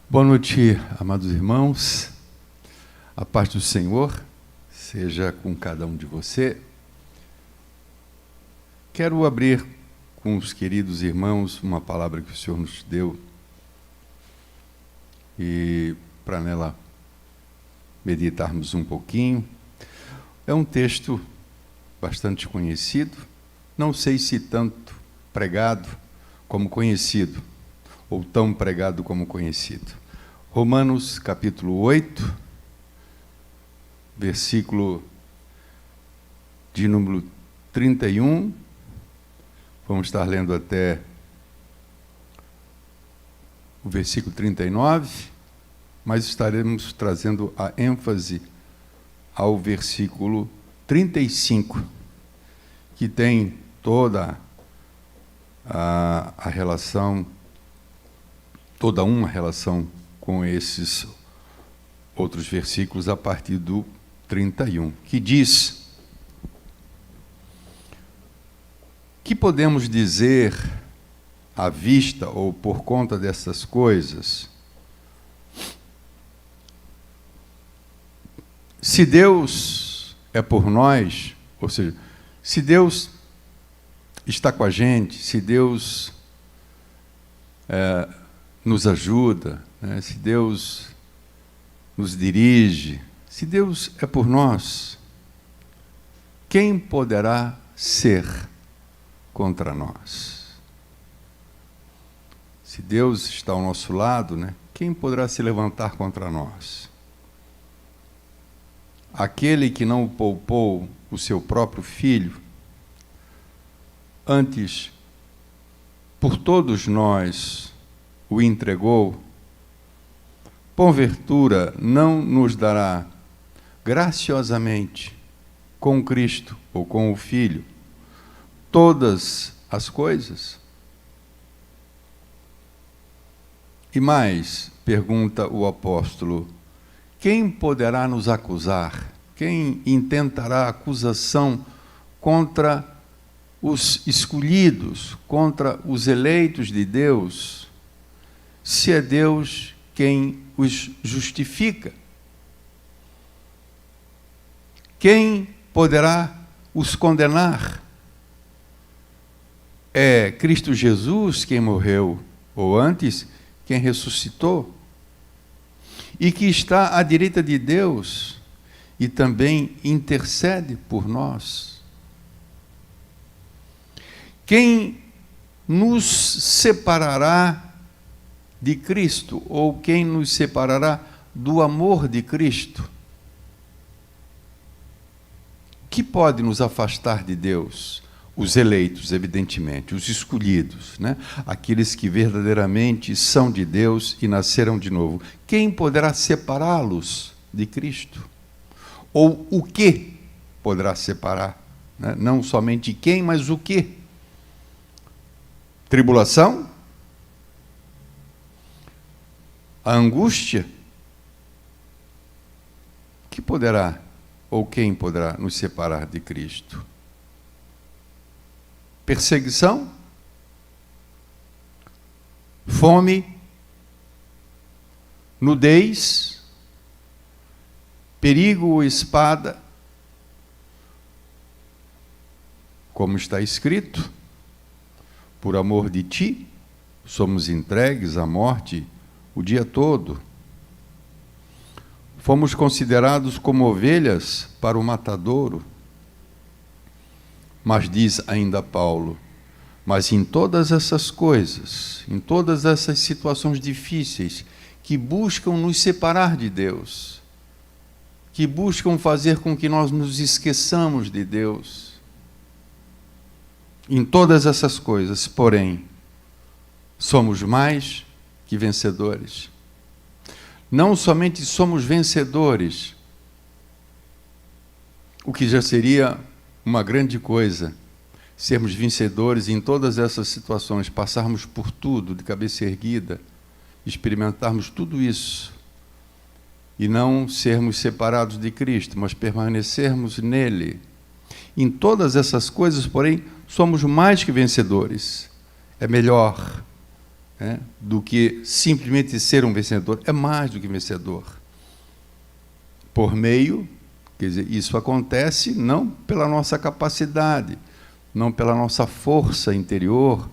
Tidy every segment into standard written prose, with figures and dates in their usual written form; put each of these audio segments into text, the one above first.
Boa noite, amados irmãos. A paz do Senhor seja com cada um de você. Quero abrir com os queridos irmãos uma palavra que o Senhor nos deu e para nela meditarmos um pouquinho. É um texto bastante conhecido, não sei se tanto pregado como conhecido, ou tão pregado como conhecido. Romanos, capítulo 8, versículo de número 31. Vamos estar lendo até o versículo 39, mas estaremos trazendo a ênfase ao versículo 35, que tem toda a relação, toda uma relação com esses outros versículos a partir do 31, que diz: que podemos dizer à vista ou por conta dessas coisas? Se Deus é por nós, ou seja, se Deus está com a gente, se Deus nos ajuda, né? Se Deus nos dirige, se Deus é por nós, quem poderá ser contra nós? Se Deus está ao nosso lado, né? Quem poderá se levantar contra nós? Aquele que não poupou o seu próprio filho, antes, por todos nós, o entregou, porventura não nos dará graciosamente com Cristo ou com o Filho todas as coisas? E mais, pergunta o apóstolo, quem poderá nos acusar? Quem intentará acusação contra os escolhidos, contra os eleitos de Deus, se é Deus quem os justifica? Quem poderá os condenar? É Cristo Jesus quem morreu, ou antes, quem ressuscitou, e que está à direita de Deus e também intercede por nós. Quem nos separará de Cristo, ou quem nos separará do amor de Cristo? O que pode nos afastar de Deus? Os eleitos, evidentemente, os escolhidos, né? Aqueles que verdadeiramente são de Deus e nasceram de novo. Quem poderá separá-los de Cristo? Ou o que poderá separar? Né? Não somente quem, mas o que? Tribulação? A angústia? Que poderá, ou quem poderá nos separar de Cristo? Perseguição? Fome? Nudez? Perigo ou espada? Como está escrito, por amor de ti, somos entregues à morte o dia todo. Fomos considerados como ovelhas para o matadouro. Mas diz ainda Paulo, mas em todas essas coisas, em todas essas situações difíceis que buscam nos separar de Deus, que buscam fazer com que nós nos esqueçamos de Deus, em todas essas coisas, porém, somos mais que vencedores. Não somente somos vencedores, o que já seria uma grande coisa, sermos vencedores em todas essas situações, passarmos por tudo de cabeça erguida, experimentarmos tudo isso, e não sermos separados de Cristo, mas permanecermos nele. Em todas essas coisas, porém, somos mais que vencedores. É melhor né, do que simplesmente ser um vencedor. É mais do que vencedor. Por meio, quer dizer, isso acontece não pela nossa capacidade, não pela nossa força interior,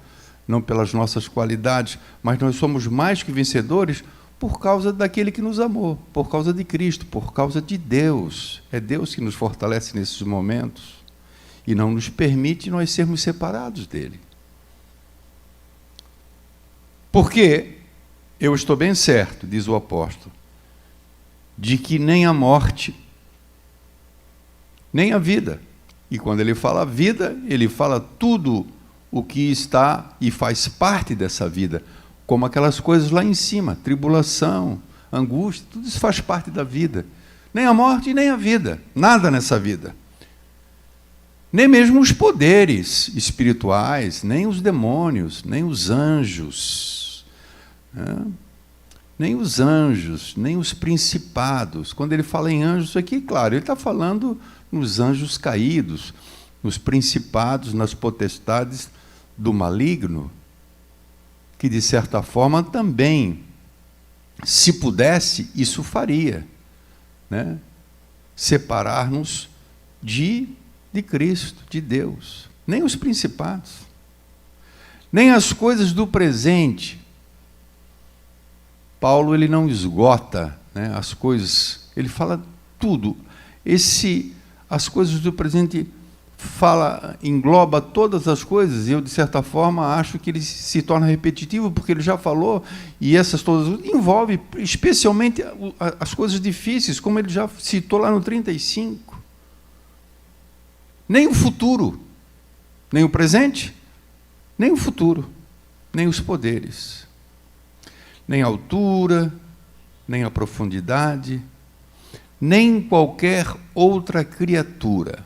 não pelas nossas qualidades, mas nós somos mais que vencedores por causa daquele que nos amou, por causa de Cristo, por causa de Deus. É Deus que nos fortalece nesses momentos e não nos permite nós sermos separados dele. Porque eu estou bem certo, diz o apóstolo, de que nem a morte, nem a vida. E quando ele fala vida, ele fala tudo o que está e faz parte dessa vida, como aquelas coisas lá em cima, tribulação, angústia, tudo isso faz parte da vida. Nem a morte, nem a vida, nada nessa vida. Nem mesmo os poderes espirituais, nem os demônios, nem os anjos, né? Nem os anjos, nem os principados. Quando ele fala em anjos aqui, claro, ele está falando nos anjos caídos, nos principados, nas potestades do maligno, que de certa forma também, se pudesse, isso faria, né? Separar-nos de Cristo, de Deus. Nem os principados, nem as coisas do presente. Paulo, ele não esgota, né, as coisas, ele fala tudo. As coisas do presente engloba todas as coisas, e eu, de certa forma, acho que ele se torna repetitivo, porque ele já falou, e essas todas envolve especialmente as coisas difíceis, como ele já citou lá no 35. Nem o futuro, nem o presente, nem o futuro, nem os poderes, nem a altura, nem a profundidade, nem qualquer outra criatura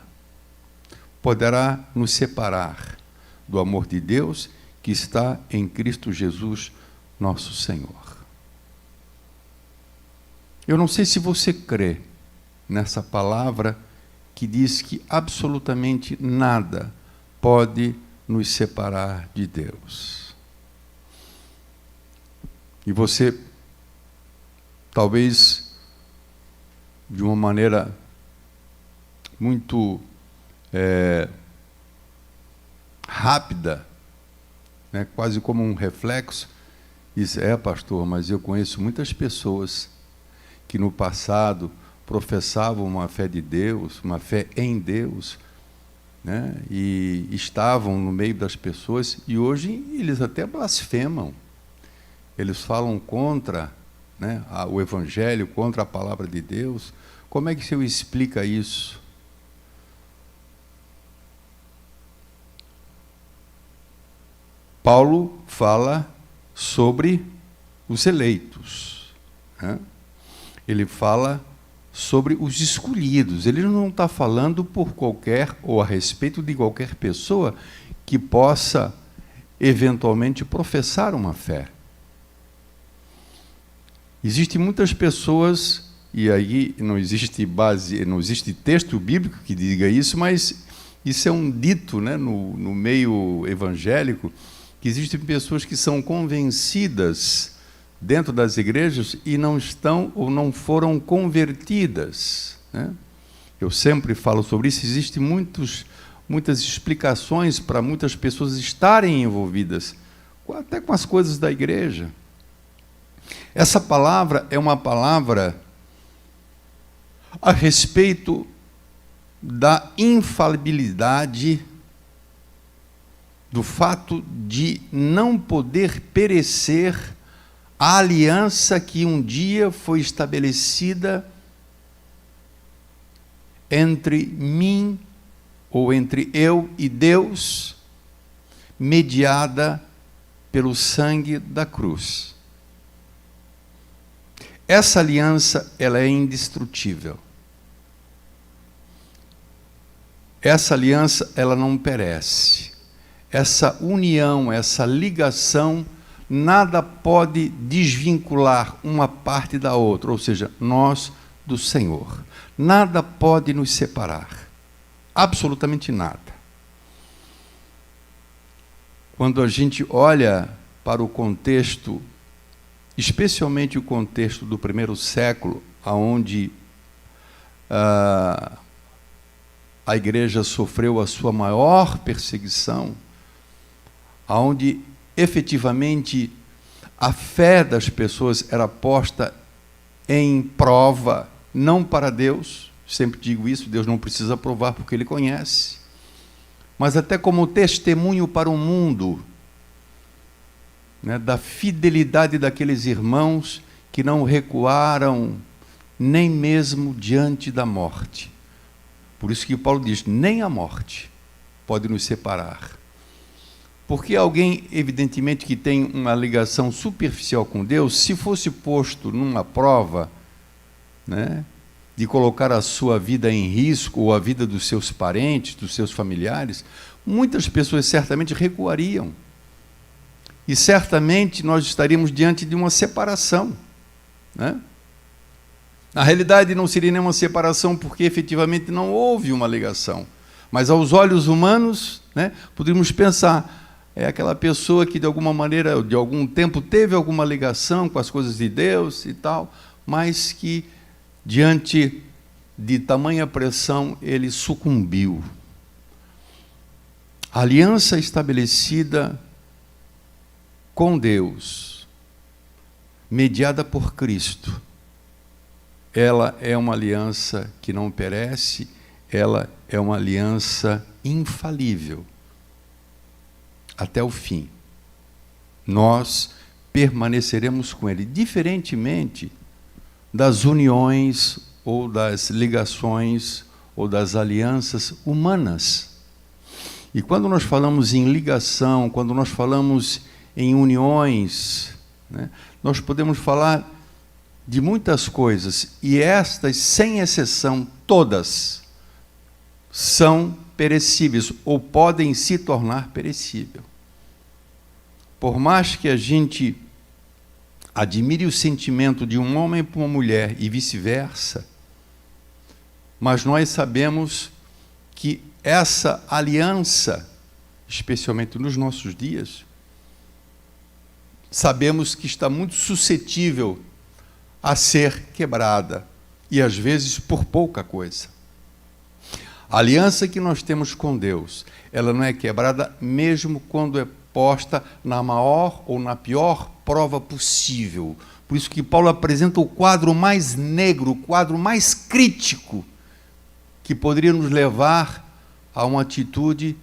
poderá nos separar do amor de Deus que está em Cristo Jesus, nosso Senhor. Eu não sei se você crê nessa palavra que diz que absolutamente nada pode nos separar de Deus. E você, talvez, de uma maneira muito rápida, né, quase como um reflexo, diz: pastor, mas eu conheço muitas pessoas que no passado professavam uma fé de Deus, uma fé em Deus, né, e estavam no meio das pessoas, e hoje eles até blasfemam, eles falam contra, né, o Evangelho, contra a palavra de Deus. Como é que o senhor explica isso? Paulo fala sobre os eleitos, né? Ele fala sobre os escolhidos. Ele não está falando por qualquer, ou a respeito de qualquer pessoa que possa eventualmente professar uma fé. Existem muitas pessoas, e aí não existe base, não existe texto bíblico que diga isso, mas isso é um dito, né, no meio evangélico, que existem pessoas que são convencidas dentro das igrejas e não estão ou não foram convertidas, né? Eu sempre falo sobre isso. Existem muitas explicações para muitas pessoas estarem envolvidas, até com as coisas da igreja. Essa palavra é uma palavra a respeito da infalibilidade, do fato de não poder perecer a aliança que um dia foi estabelecida entre mim, ou entre eu e Deus, mediada pelo sangue da cruz. Essa aliança, ela é indestrutível. Essa aliança, ela não perece. Essa união, essa ligação, nada pode desvincular uma parte da outra, ou seja, nós do Senhor. Nada pode nos separar. Absolutamente nada. Quando a gente olha para o contexto, especialmente o contexto do primeiro século, onde a igreja sofreu a sua maior perseguição, onde efetivamente a fé das pessoas era posta em prova, não para Deus, sempre digo isso, Deus não precisa provar porque Ele conhece, mas até como testemunho para o mundo, né, da fidelidade daqueles irmãos que não recuaram nem mesmo diante da morte. Por isso que Paulo diz, nem a morte pode nos separar. Porque alguém, evidentemente, que tem uma ligação superficial com Deus, se fosse posto numa prova, né, de colocar a sua vida em risco, ou a vida dos seus parentes, dos seus familiares, muitas pessoas certamente recuariam. E certamente nós estaríamos diante de uma separação, né? Na realidade, não seria nenhuma separação, porque efetivamente não houve uma ligação. Mas aos olhos humanos, né, poderíamos pensar, é aquela pessoa que de alguma maneira, de algum tempo, teve alguma ligação com as coisas de Deus e tal, mas que, diante de tamanha pressão, ele sucumbiu. A aliança estabelecida com Deus, mediada por Cristo, ela é uma aliança que não perece, ela é uma aliança infalível, até o fim. Nós permaneceremos com Ele, diferentemente das uniões, ou das ligações, ou das alianças humanas. E quando nós falamos em ligação, quando nós falamos em uniões, né, nós podemos falar de muitas coisas, e estas, sem exceção, todas, são perecíveis, ou podem se tornar perecíveis. Por mais que a gente admire o sentimento de um homem por uma mulher, e vice-versa, mas nós sabemos que essa aliança, especialmente nos nossos dias, sabemos que está muito suscetível a ser quebrada, e às vezes por pouca coisa. A aliança que nós temos com Deus, ela não é quebrada mesmo quando é posta na maior ou na pior prova possível. Por isso que Paulo apresenta o quadro mais negro, o quadro mais crítico, que poderia nos levar a uma atitude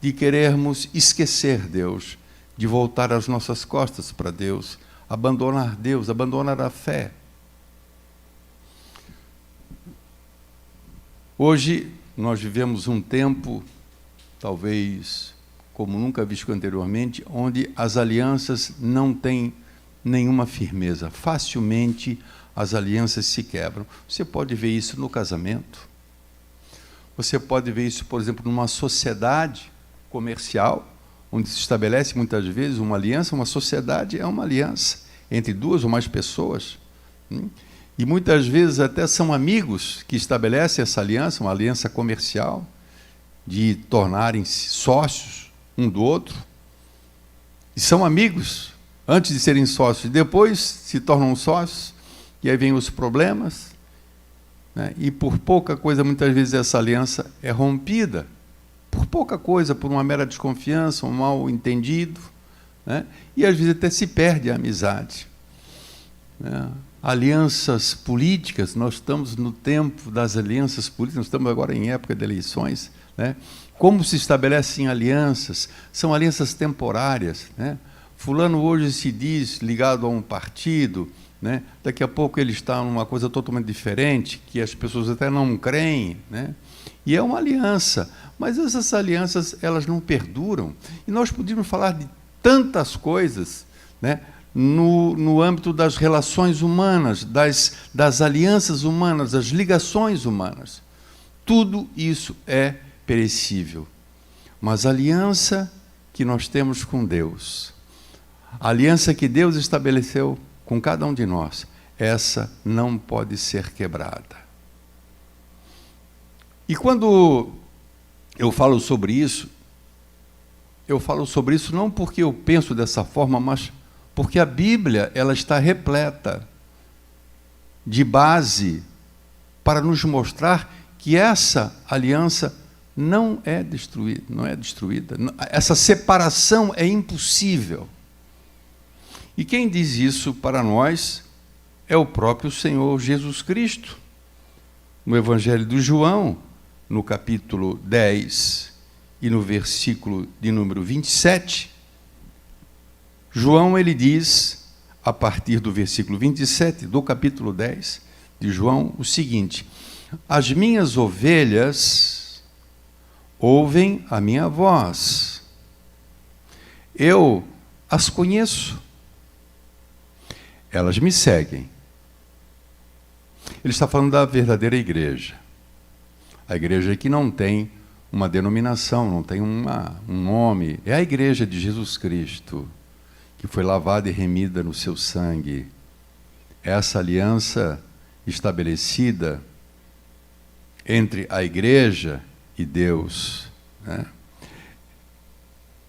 de querermos esquecer Deus, de voltar as nossas costas para Deus, abandonar Deus, abandonar a fé. Hoje, nós vivemos um tempo, talvez como nunca visto anteriormente, onde as alianças não têm nenhuma firmeza. Facilmente, as alianças se quebram. Você pode ver isso no casamento. Você pode ver isso, por exemplo, numa sociedade comercial, onde se estabelece muitas vezes uma aliança. Uma sociedade é uma aliança entre duas ou mais pessoas. E muitas vezes até são amigos que estabelecem essa aliança, uma aliança comercial, de tornarem-se sócios um do outro. E são amigos antes de serem sócios, depois se tornam sócios, e aí vêm os problemas, né? E por pouca coisa, muitas vezes, essa aliança é rompida. Por pouca coisa, por uma mera desconfiança, um mal entendido, né? E às vezes até se perde a amizade, né? Alianças políticas, nós estamos no tempo das alianças políticas, nós estamos agora em época de eleições, né? Como se estabelecem alianças? São alianças temporárias, né? Fulano hoje se diz ligado a um partido, né? Daqui a pouco ele está numa coisa totalmente diferente, que as pessoas até não creem, né? E é uma aliança, mas essas alianças, elas não perduram. E nós podíamos falar de tantas coisas, né? No âmbito das relações humanas, das alianças humanas, das ligações humanas. Tudo isso é perecível. Mas a aliança que nós temos com Deus, a aliança que Deus estabeleceu com cada um de nós, essa não pode ser quebrada. E quando eu falo sobre isso, eu falo sobre isso não porque eu penso dessa forma, mas porque a Bíblia ela está repleta de base para nos mostrar que essa aliança não é destruída. Essa separação é impossível. E quem diz isso para nós é o próprio Senhor Jesus Cristo. No Evangelho de João, no capítulo 10 e no versículo de número 27, João ele diz, a partir do versículo 27 do capítulo 10 de João, o seguinte: as minhas ovelhas ouvem a minha voz, eu as conheço, elas me seguem. Ele está falando da verdadeira igreja, a igreja que não tem uma denominação, não tem um nome, é a igreja de Jesus Cristo, que foi lavada e remida no seu sangue. Essa aliança estabelecida entre a igreja e Deus, né?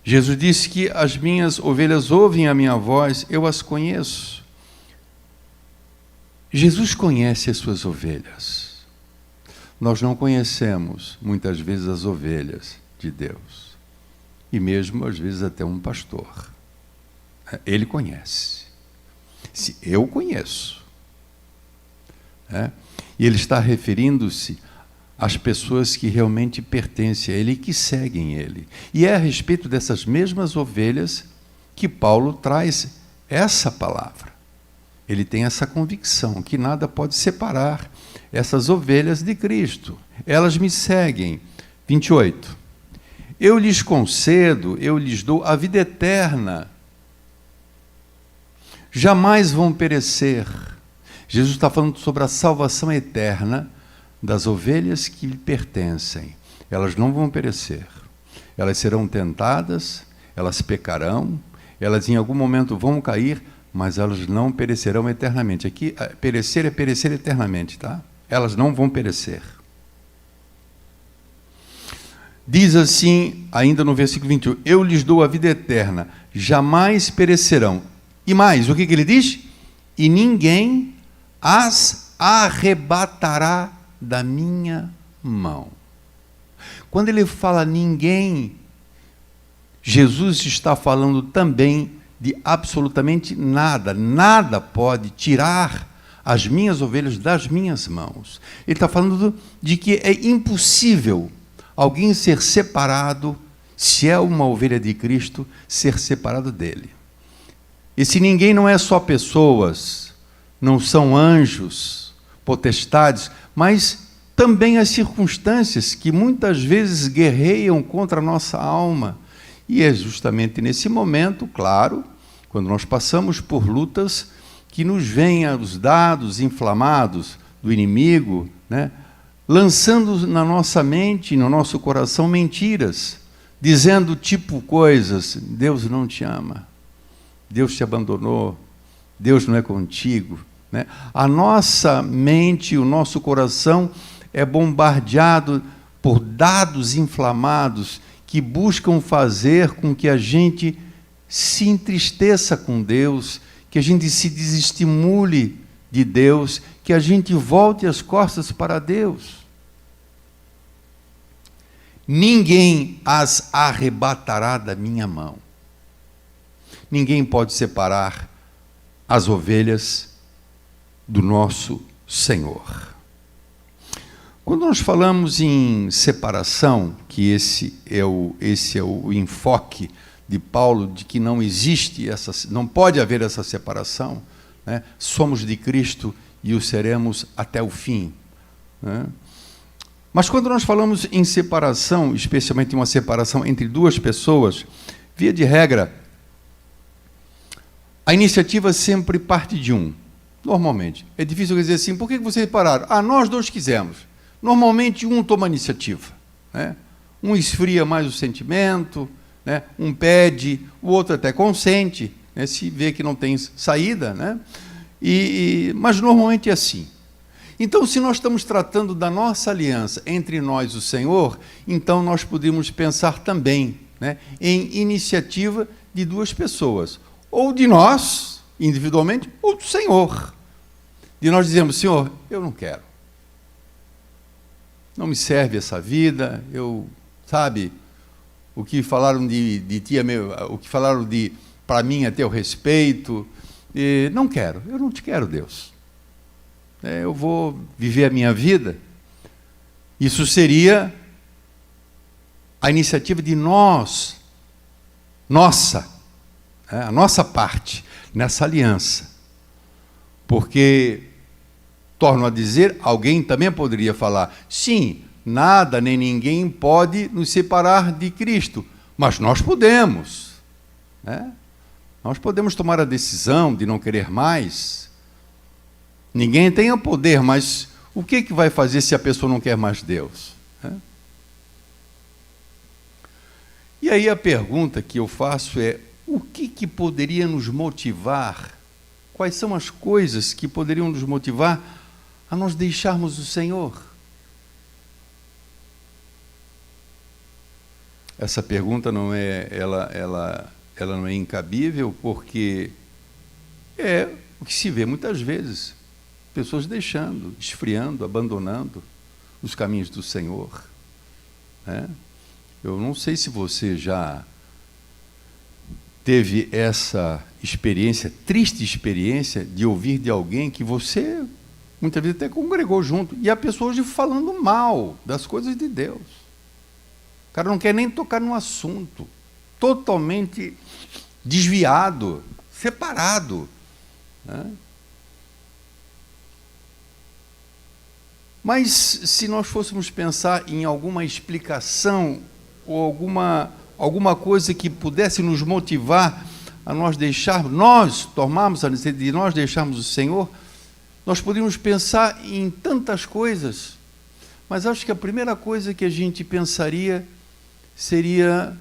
Jesus disse que as minhas ovelhas ouvem a minha voz, eu as conheço. Jesus conhece as suas ovelhas. Nós não conhecemos, muitas vezes, as ovelhas de Deus. E mesmo, às vezes, até um pastor. Ele conhece. Se eu conheço. E ele está referindo-se às pessoas que realmente pertencem a ele e que seguem ele. E é a respeito dessas mesmas ovelhas que Paulo traz essa palavra. Ele tem essa convicção que nada pode separar essas ovelhas de Cristo. Elas me seguem. 28. Eu lhes concedo, eu lhes dou a vida eterna. Jamais vão perecer. Jesus está falando sobre a salvação eterna das ovelhas que lhe pertencem. Elas não vão perecer. Elas serão tentadas, elas pecarão, elas em algum momento vão cair, mas elas não perecerão eternamente. Aqui, perecer é perecer eternamente, tá? Elas não vão perecer. Diz assim, ainda no versículo 21, eu lhes dou a vida eterna, jamais perecerão. E mais, o que ele diz? E ninguém as arrebatará da minha mão. Quando ele fala ninguém, Jesus está falando também de absolutamente nada. Nada pode tirar as minhas ovelhas das minhas mãos. Ele está falando de que é impossível alguém ser separado, se é uma ovelha de Cristo, ser separado dele. Esse ninguém não é só pessoas, não são anjos, potestades, mas também as circunstâncias que muitas vezes guerreiam contra a nossa alma. E é justamente nesse momento, claro, quando nós passamos por lutas, que nos vêm os dados inflamados do inimigo, né, lançando na nossa mente, no nosso coração, mentiras, dizendo tipo coisas: Deus não te ama, Deus te abandonou, Deus não é contigo. Né? A nossa mente, o nosso coração é bombardeado por dados inflamados que buscam fazer com que a gente se entristeça com Deus, que a gente se desestimule de Deus, que a gente volte as costas para Deus. Ninguém as arrebatará da minha mão. Ninguém pode separar as ovelhas do nosso Senhor. Quando nós falamos em separação, que esse é o enfoque de Paulo, de que não existe não pode haver essa separação, né? Somos de Cristo e o seremos até o fim, né? Mas quando nós falamos em separação, especialmente uma separação entre duas pessoas, via de regra, a iniciativa sempre parte de um, normalmente. É difícil dizer assim, por que vocês pararam? Nós dois quisemos. Normalmente um toma a iniciativa, né? Um esfria mais o sentimento, né? Um pede, o outro até consente, né? Se vê que não tem saída, né? Mas normalmente é assim. Então, se nós estamos tratando da nossa aliança entre nós e o Senhor, então nós podemos pensar também né, em iniciativa de duas pessoas, ou de nós, individualmente, ou do Senhor. De nós dizemos: Senhor, eu não quero. Não me serve essa vida, sabe, o que falaram de ti, o que falaram para mim a teu respeito, não quero, eu não te quero, Deus. Eu vou viver a minha vida. Isso seria a iniciativa de nós, a nossa parte nessa aliança. Porque, torno a dizer, alguém também poderia falar: sim, nada nem ninguém pode nos separar de Cristo, mas nós podemos, né? Nós podemos tomar a decisão de não querer mais. Ninguém tem o poder, mas o que vai fazer se a pessoa não quer mais Deus? Né? E aí a pergunta que eu faço é: o que poderia nos motivar? Quais são as coisas que poderiam nos motivar a nós deixarmos o Senhor? Essa pergunta não é, ela não é incabível, porque é o que se vê muitas vezes: pessoas deixando, esfriando, abandonando os caminhos do Senhor, né? Eu não sei se você já teve essa experiência, triste experiência, de ouvir de alguém que você muitas vezes até congregou junto, e a pessoa hoje falando mal das coisas de Deus. O cara não quer nem tocar no assunto, totalmente desviado, separado, né? Mas se nós fôssemos pensar em alguma explicação ou alguma coisa que pudesse nos motivar a nós tomarmos a decisão de nós deixarmos o Senhor, nós poderíamos pensar em tantas coisas, mas acho que a primeira coisa que a gente pensaria seria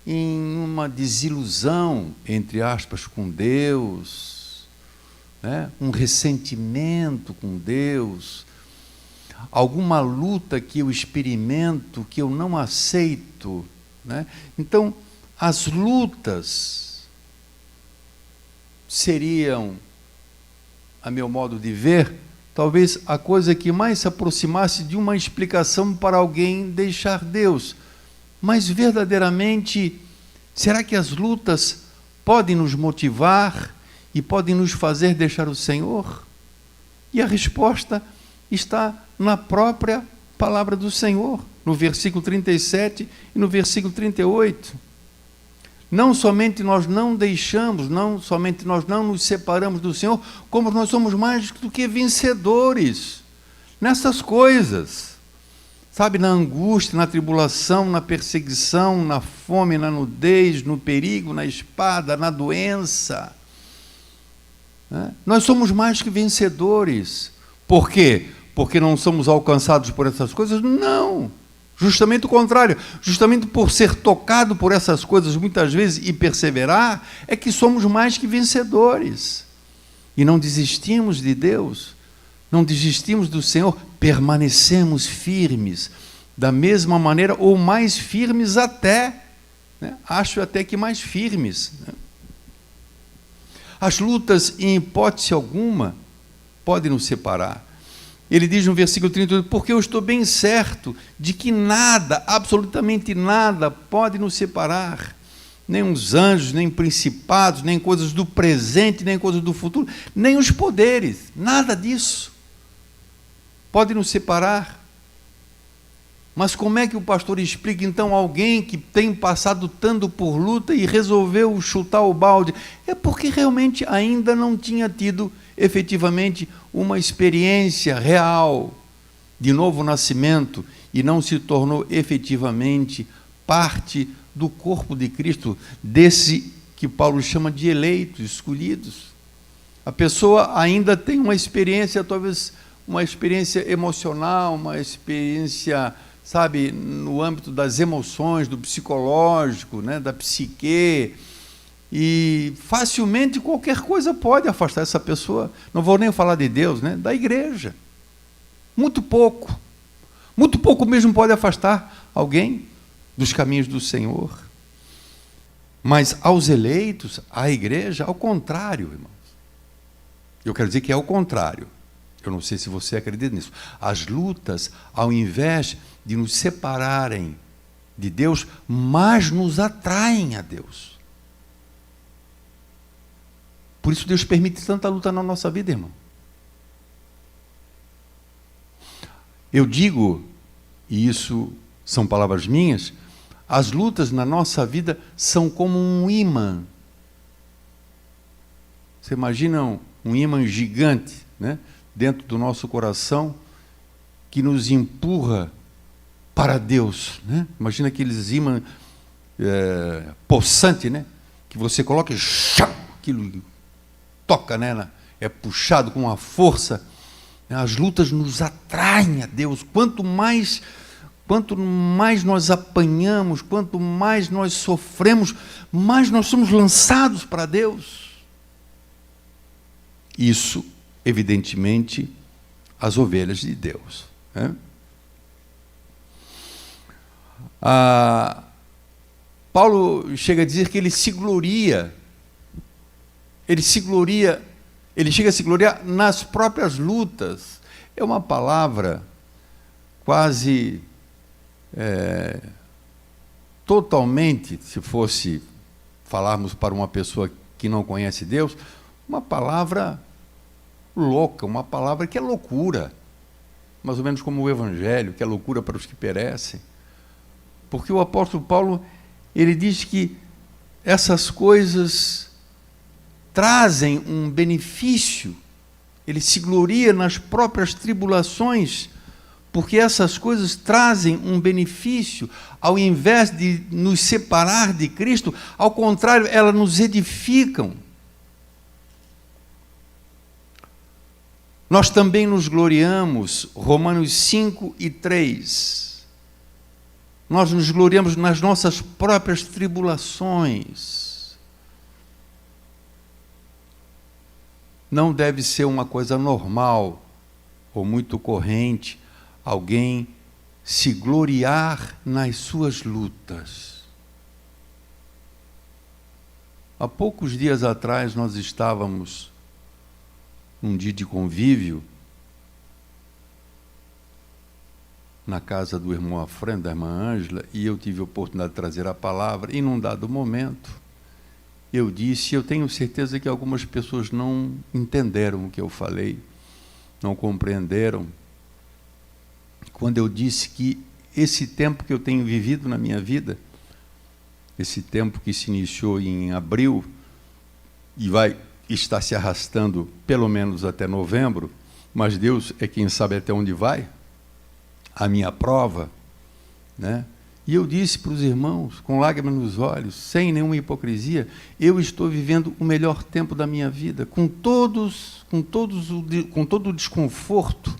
em uma desilusão, entre aspas, com Deus, né? Um ressentimento com Deus, alguma luta que eu experimento, que eu não aceito, né? Então, as lutas seriam, a meu modo de ver, talvez a coisa que mais se aproximasse de uma explicação para alguém deixar Deus. Mas, verdadeiramente, será que as lutas podem nos motivar e podem nos fazer deixar o Senhor? E a resposta está na própria palavra do Senhor, no versículo 37 e no versículo 38. Não somente nós não deixamos, não somente nós não nos separamos do Senhor, como nós somos mais do que vencedores nessas coisas. Sabe, na angústia, na tribulação, na perseguição, na fome, na nudez, no perigo, na espada, na doença. Né? Nós somos mais que vencedores. Por quê? Porque não somos alcançados por essas coisas? Não. Justamente o contrário. Justamente por ser tocado por essas coisas muitas vezes e perseverar, é que somos mais que vencedores. E não desistimos de Deus, não desistimos do Senhor, permanecemos firmes, da mesma maneira, ou mais firmes até, né? Acho até que mais firmes, né? As lutas, em hipótese alguma, podem nos separar. Ele diz no versículo 38, porque eu estou bem certo de que nada, absolutamente nada, pode nos separar, nem os anjos, nem principados, nem coisas do presente, nem coisas do futuro, nem os poderes, nada disso pode nos separar. Mas como é que o pastor explica, então, alguém que tem passado tanto por luta e resolveu chutar o balde? É porque realmente ainda não tinha tido efetivamente uma experiência real de novo nascimento e não se tornou efetivamente parte do corpo de Cristo, desse que Paulo chama de eleitos, escolhidos. A pessoa ainda tem uma experiência, talvez uma experiência emocional, uma experiência, sabe, no âmbito das emoções, do psicológico, né, da psique, e facilmente qualquer coisa pode afastar essa pessoa. Não vou nem falar de Deus, né, da igreja. Muito pouco mesmo pode afastar alguém dos caminhos do Senhor. Mas aos eleitos, à igreja, ao contrário, irmãos. Eu quero dizer que é o contrário. Eu não sei se você acredita nisso. As lutas, ao invés de nos separarem de Deus, mais nos atraem a Deus. Por isso Deus permite tanta luta na nossa vida, irmão. Eu digo, e isso são palavras minhas, as lutas na nossa vida são como um ímã. Você imagina um ímã gigante, né, dentro do nosso coração, que nos empurra para Deus, né? Imagina aqueles ímãs possantes, né, que você coloca e aquilo toca, né, é puxado com uma força. As lutas nos atraem a Deus. Quanto mais nós apanhamos, quanto mais nós sofremos, mais nós somos lançados para Deus. Isso, evidentemente, as ovelhas de Deus, né? Paulo chega a dizer que ele chega a se gloriar nas próprias lutas. É uma palavra quase totalmente, se fosse falarmos para uma pessoa que não conhece Deus, uma palavra louca, uma palavra que é loucura, mais ou menos como o Evangelho, que é loucura para os que perecem. Porque o apóstolo Paulo, ele diz que essas coisas trazem um benefício, ele se gloria nas próprias tribulações, porque essas coisas trazem um benefício, ao invés de nos separar de Cristo, ao contrário, elas nos edificam. Nós também nos gloriamos, Romanos 5:3. Nós nos gloriamos nas nossas próprias tribulações. Não deve ser uma coisa normal ou muito corrente alguém se gloriar nas suas lutas. Há poucos dias atrás nós estávamos num dia de convívio na casa do irmão Afran, da irmã Ângela, e eu tive a oportunidade de trazer a palavra, e num dado momento eu disse, eu tenho certeza que algumas pessoas não entenderam o que eu falei, não compreenderam, quando eu disse que esse tempo que eu tenho vivido na minha vida, esse tempo que se iniciou em abril e vai estar se arrastando pelo menos até novembro, mas Deus é quem sabe até onde vai, a minha prova, né? E eu disse para os irmãos, com lágrimas nos olhos, sem nenhuma hipocrisia, eu estou vivendo o melhor tempo da minha vida, com todo o desconforto,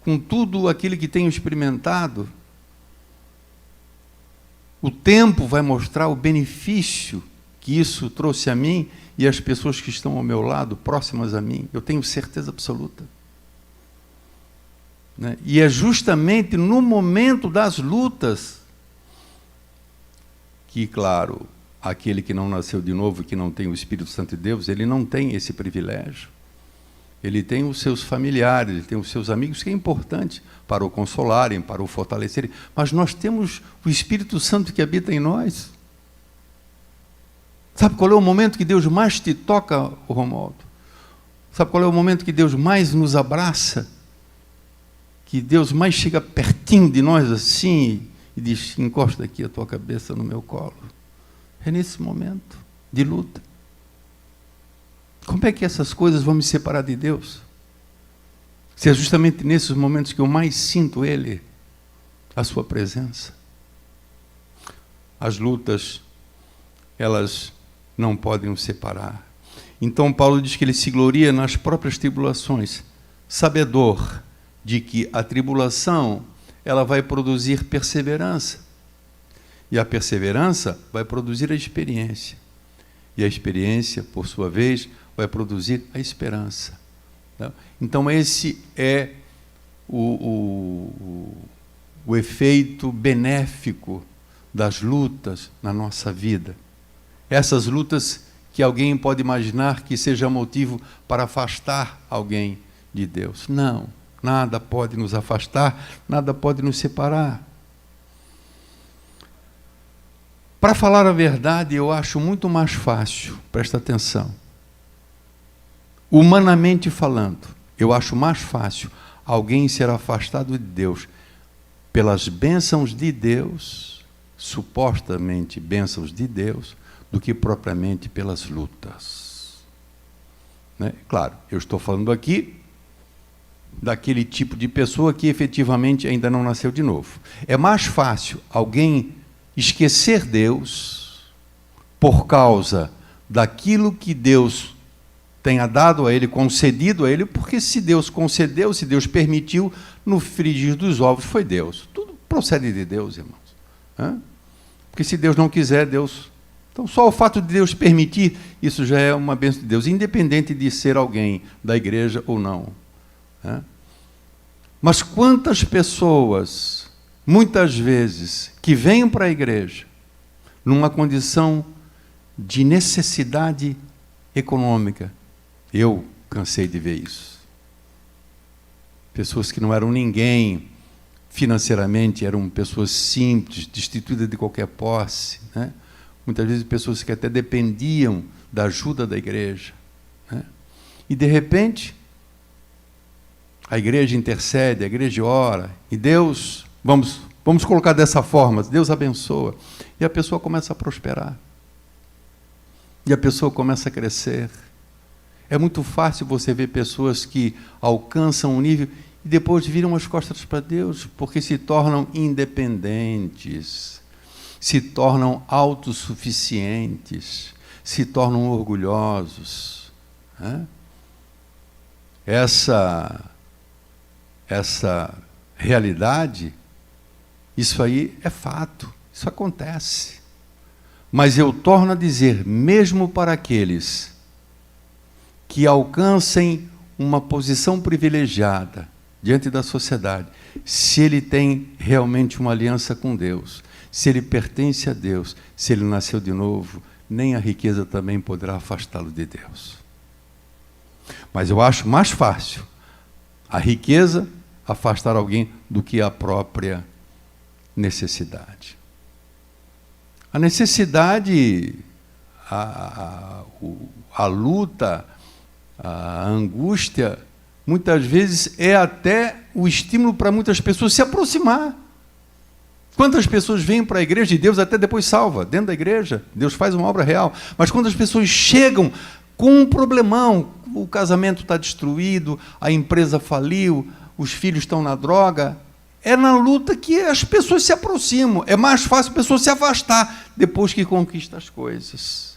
com tudo aquilo que tenho experimentado. O tempo vai mostrar o benefício que isso trouxe a mim e às pessoas que estão ao meu lado, próximas a mim. Eu tenho certeza absoluta. Né? E é justamente no momento das lutas que, claro, aquele que não nasceu de novo, que não tem o Espírito Santo de Deus, ele não tem esse privilégio. Ele tem os seus familiares, ele tem os seus amigos, que é importante para o consolarem, para o fortalecerem. Mas nós temos o Espírito Santo que habita em nós. Sabe qual é o momento que Deus mais te toca, Romualdo? Sabe qual é o momento que Deus mais nos abraça? Que Deus mais chega pertinho de nós assim e diz, encosta aqui a tua cabeça no meu colo. É nesse momento de luta. Como é que essas coisas vão me separar de Deus? Se é justamente nesses momentos que eu mais sinto Ele, a sua presença. As lutas, elas não podem nos separar. Então Paulo diz que ele se gloria nas próprias tribulações, sabedor de que a tribulação, ela vai produzir perseverança. E a perseverança vai produzir a experiência. E a experiência, por sua vez, vai produzir a esperança. Então, esse é o efeito benéfico das lutas na nossa vida. Essas lutas que alguém pode imaginar que seja motivo para afastar alguém de Deus. Não, nada pode nos afastar, nada pode nos separar. Para falar a verdade, eu acho muito mais fácil, presta atenção, humanamente falando, eu acho mais fácil alguém ser afastado de Deus pelas bênçãos de Deus, supostamente bênçãos de Deus, do que propriamente pelas lutas. Né? Claro, eu estou falando aqui daquele tipo de pessoa que efetivamente ainda não nasceu de novo. É mais fácil alguém esquecer Deus por causa daquilo que Deus tenha dado a ele, concedido a ele, porque se Deus concedeu, se Deus permitiu, no frigir dos ovos foi Deus. Tudo procede de Deus, irmãos. Porque se Deus não quiser, Deus... Então, só o fato de Deus permitir, isso já é uma bênção de Deus, independente de ser alguém da igreja ou não. Mas quantas pessoas, muitas vezes, que vêm para a igreja numa condição de necessidade econômica, eu cansei de ver isso. Pessoas que não eram ninguém financeiramente, eram pessoas simples, destituídas de qualquer posse, né? Muitas vezes pessoas que até dependiam da ajuda da igreja. Né? E, de repente, a igreja intercede, a igreja ora, e Deus, vamos colocar dessa forma, Deus abençoa, e a pessoa começa a prosperar. E a pessoa começa a crescer. É muito fácil você ver pessoas que alcançam um nível e depois viram as costas para Deus, porque se tornam independentes, se tornam autossuficientes, se tornam orgulhosos. Né? Essa realidade, isso aí é fato, isso acontece. Mas eu torno a dizer, mesmo para aqueles que alcancem uma posição privilegiada diante da sociedade, se ele tem realmente uma aliança com Deus, se ele pertence a Deus, se ele nasceu de novo, nem a riqueza também poderá afastá-lo de Deus. Mas eu acho mais fácil a riqueza afastar alguém do que a própria necessidade. A necessidade, a luta, a angústia, muitas vezes é até o estímulo para muitas pessoas se aproximar. Quantas pessoas vêm para a igreja e Deus até depois salva, dentro da igreja, Deus faz uma obra real, mas quando as pessoas chegam com um problemão, o casamento está destruído, a empresa faliu, os filhos estão na droga, é na luta que as pessoas se aproximam, é mais fácil a pessoa se afastar depois que conquista as coisas.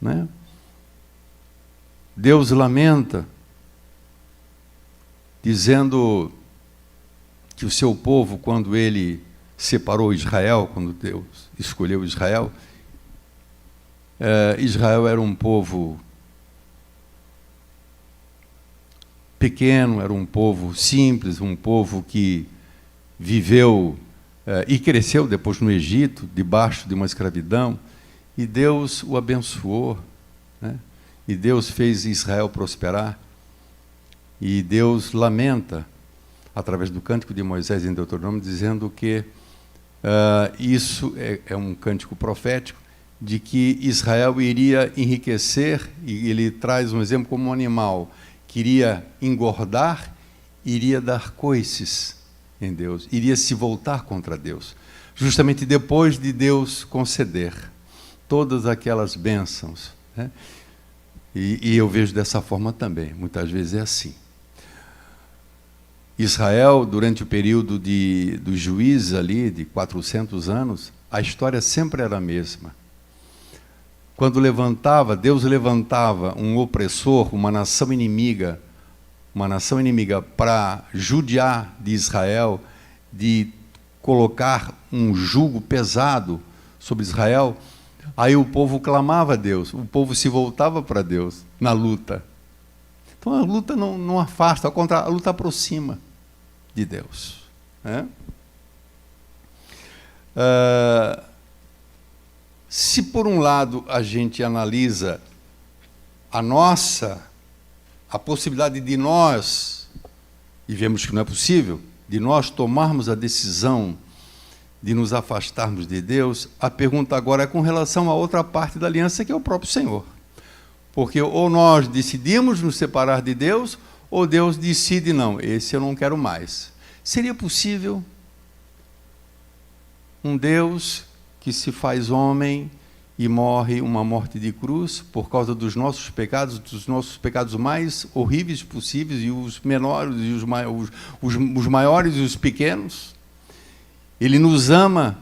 Né? Deus lamenta, dizendo que o seu povo, quando ele separou Israel, quando Deus escolheu Israel, Israel era um povo pequeno, era um povo simples, um povo que viveu e cresceu depois no Egito, debaixo de uma escravidão, e Deus o abençoou, né? E Deus fez Israel prosperar, e Deus lamenta, através do cântico de Moisés em Deuteronômio, dizendo que isso é um cântico profético, de que Israel iria enriquecer, e ele traz um exemplo como um animal, que iria engordar, iria dar coices em Deus, iria se voltar contra Deus, justamente depois de Deus conceder todas aquelas bênçãos. Né? E eu vejo dessa forma também, muitas vezes é assim. Israel, durante o período dos juízes ali, de 400 anos, a história sempre era a mesma. Quando Deus levantava um opressor, uma nação inimiga para judiar de Israel, de colocar um jugo pesado sobre Israel, aí o povo clamava a Deus, o povo se voltava para Deus na luta. Então a luta não afasta, ao contrário, a luta aproxima de Deus. Né? Se por um lado a gente analisa a possibilidade de nós, e vemos que não é possível, de nós tomarmos a decisão de nos afastarmos de Deus, a pergunta agora é com relação à outra parte da aliança, que é o próprio Senhor. Porque ou nós decidimos nos separar de Deus, ou Deus decide, não, esse eu não quero mais. Seria possível um Deus que se faz homem e morre uma morte de cruz por causa dos nossos pecados mais horríveis possíveis, e os menores, e os maiores e os pequenos? Ele nos ama,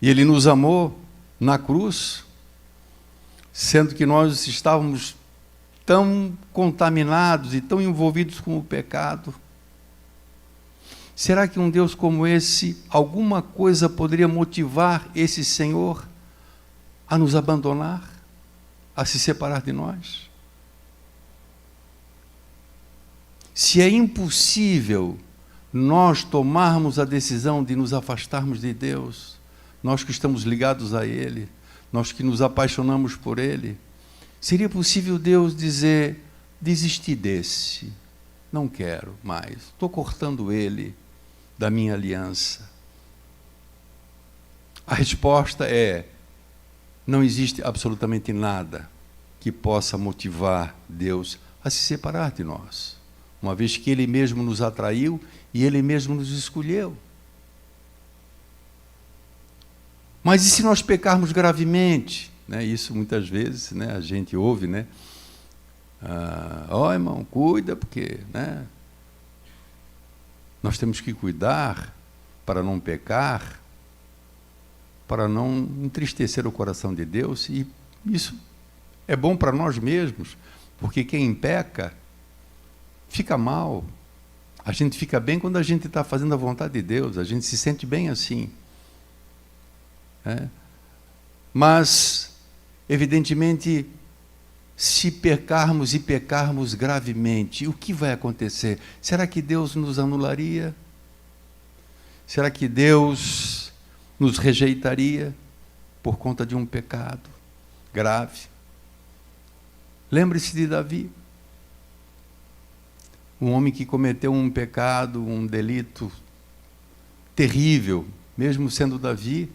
e Ele nos amou na cruz, sendo que nós estávamos tão contaminados e tão envolvidos com o pecado. Será que um Deus como esse, alguma coisa poderia motivar esse Senhor a nos abandonar, a se separar de nós? Se é impossível nós tomarmos a decisão de nos afastarmos de Deus, nós que estamos ligados a Ele, nós que nos apaixonamos por Ele, seria possível Deus dizer, desisti desse, não quero mais, estou cortando ele da minha aliança? A resposta é, não existe absolutamente nada que possa motivar Deus a se separar de nós, uma vez que Ele mesmo nos atraiu e Ele mesmo nos escolheu. Mas e se nós pecarmos gravemente? Isso muitas vezes a gente ouve, irmão, cuida, porque nós temos que cuidar para não pecar, para não entristecer o coração de Deus, e isso é bom para nós mesmos, porque quem peca fica mal. A gente fica bem quando a gente está fazendo a vontade de Deus, a gente se sente bem assim. Mas, evidentemente, se pecarmos e pecarmos gravemente, o que vai acontecer? Será que Deus nos anularia? Será que Deus nos rejeitaria por conta de um pecado grave? Lembre-se de Davi, um homem que cometeu um pecado, um delito terrível, mesmo sendo Davi,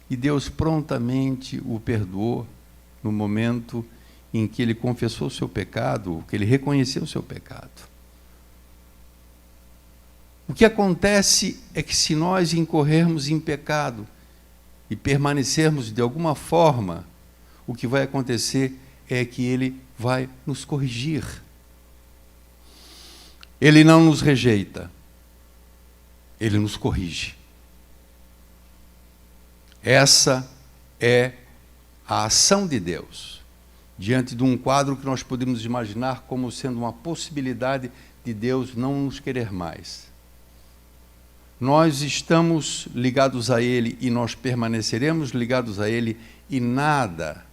e Deus prontamente o perdoou no momento em que ele confessou o seu pecado, que ele reconheceu o seu pecado. O que acontece é que, se nós incorrermos em pecado e permanecermos de alguma forma, o que vai acontecer é que Ele vai nos corrigir. Ele não nos rejeita, Ele nos corrige. Essa é a ação de Deus, diante de um quadro que nós podemos imaginar como sendo uma possibilidade de Deus não nos querer mais. Nós estamos ligados a Ele e nós permaneceremos ligados a Ele, e nada,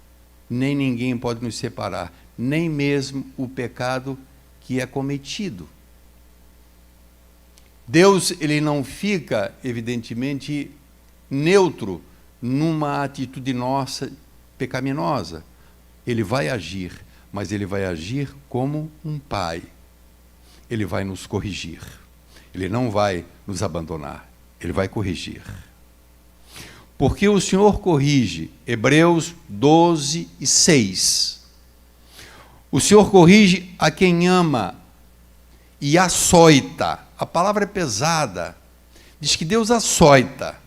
nem ninguém pode nos separar, nem mesmo o pecado que é cometido. Deus, Ele não fica, evidentemente, neutro numa atitude nossa pecaminosa. Ele vai agir, mas Ele vai agir como um pai. Ele vai nos corrigir. Ele não vai nos abandonar. Ele vai corrigir. Porque o Senhor corrige. Hebreus 12:6. O Senhor corrige a quem ama e açoita. A palavra é pesada. Diz que Deus açoita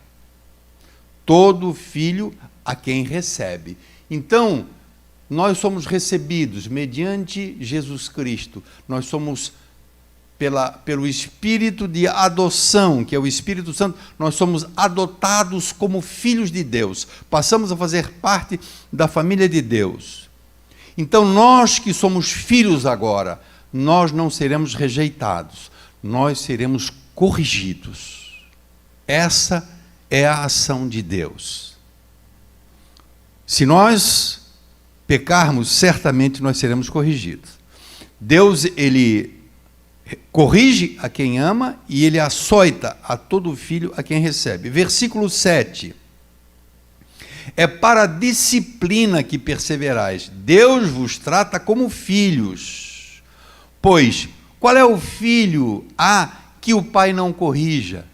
todo filho a quem recebe. Então, nós somos recebidos mediante Jesus Cristo. Nós somos, pelo Espírito de adoção, que é o Espírito Santo, nós somos adotados como filhos de Deus. Passamos a fazer parte da família de Deus. Então, nós que somos filhos agora, nós não seremos rejeitados, nós seremos corrigidos. Essa é a ação de Deus. Se nós pecarmos, certamente nós seremos corrigidos. Deus, Ele corrige a quem ama e Ele açoita a todo filho a quem recebe. Versículo 7. É para a disciplina que perseverais. Deus vos trata como filhos. Pois, qual é o filho que o pai não corrija?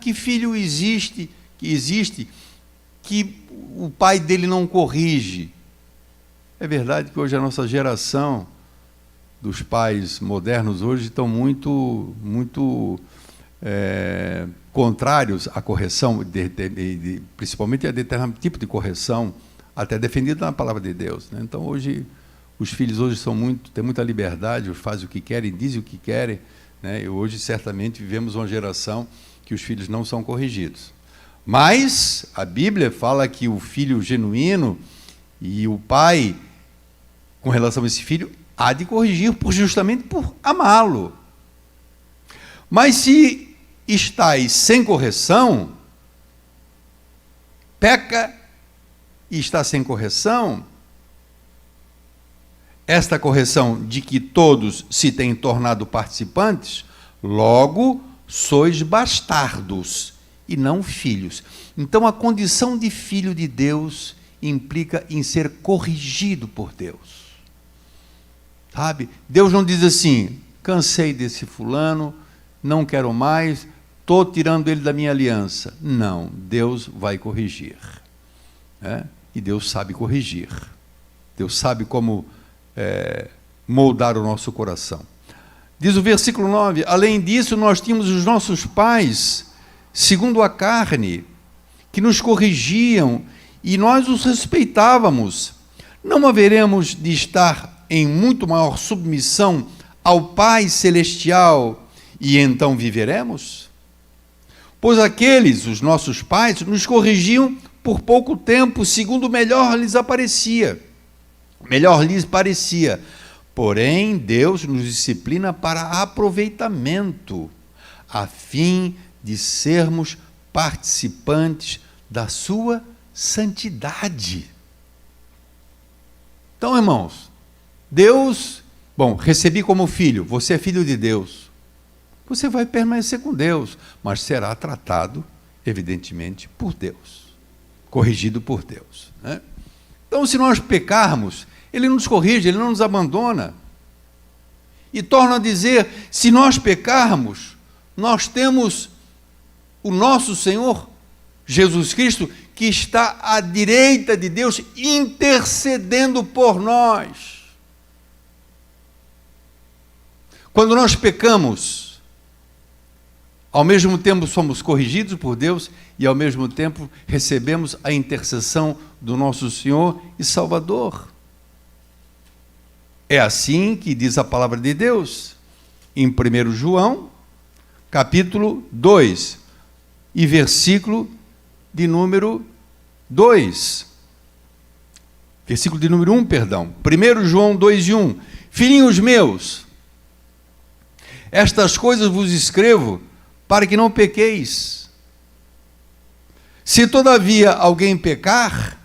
Que filho existe que o pai dele não corrige? É verdade que hoje a nossa geração dos pais modernos hoje estão muito contrários à correção, principalmente a determinado tipo de correção, até defendida na palavra de Deus, né? Então hoje os filhos hoje têm muita liberdade, fazem o que querem, dizem o que querem, né? E hoje certamente vivemos uma geração que os filhos não são corrigidos. Mas a Bíblia fala que o filho genuíno e o pai, com relação a esse filho, há de corrigir justamente por amá-lo. Mas se estáis sem correção, peca e está sem correção, esta correção de que todos se têm tornado participantes, logo sois bastardos e não filhos. Então a condição de filho de Deus implica em ser corrigido por Deus. Sabe? Deus não diz assim, cansei desse fulano, não quero mais, estou tirando ele da minha aliança. Não, Deus vai corrigir. E Deus sabe corrigir. Deus sabe como moldar o nosso coração. Diz o versículo 9, além disso, nós tínhamos os nossos pais, segundo a carne, que nos corrigiam, e nós os respeitávamos. Não haveremos de estar em muito maior submissão ao Pai Celestial, e então viveremos? Pois aqueles, os nossos pais, nos corrigiam por pouco tempo, segundo melhor lhes parecia. Porém, Deus nos disciplina para aproveitamento, a fim de sermos participantes da sua santidade. Então, irmãos, Deus, recebi como filho, você é filho de Deus. Você vai permanecer com Deus, mas será tratado, evidentemente, por Deus, corrigido por Deus, né? Então, se nós pecarmos, Ele nos corrige, Ele não nos abandona. E torna a dizer, se nós pecarmos, nós temos o nosso Senhor, Jesus Cristo, que está à direita de Deus, intercedendo por nós. Quando nós pecamos, ao mesmo tempo somos corrigidos por Deus e ao mesmo tempo recebemos a intercessão do nosso Senhor e Salvador. É assim que diz a palavra de Deus, em 1 João, capítulo 2, e versículo de número 2. Versículo de número 1, perdão. 1 João 2 e 1. Filhinhos meus, estas coisas vos escrevo para que não pequeis. Se todavia alguém pecar,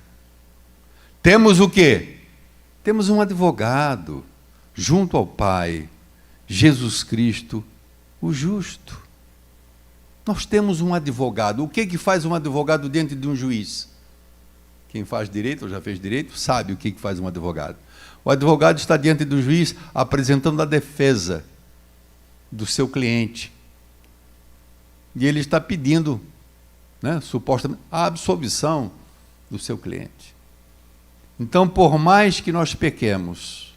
temos o quê? Temos um advogado junto ao Pai, Jesus Cristo, o justo. Nós temos um advogado. O que faz um advogado diante de um juiz? Quem faz direito, ou já fez direito, sabe o que faz um advogado. O advogado está diante do juiz apresentando a defesa do seu cliente. E ele está pedindo, supostamente, a absolvição do seu cliente. Então, por mais que nós pequemos,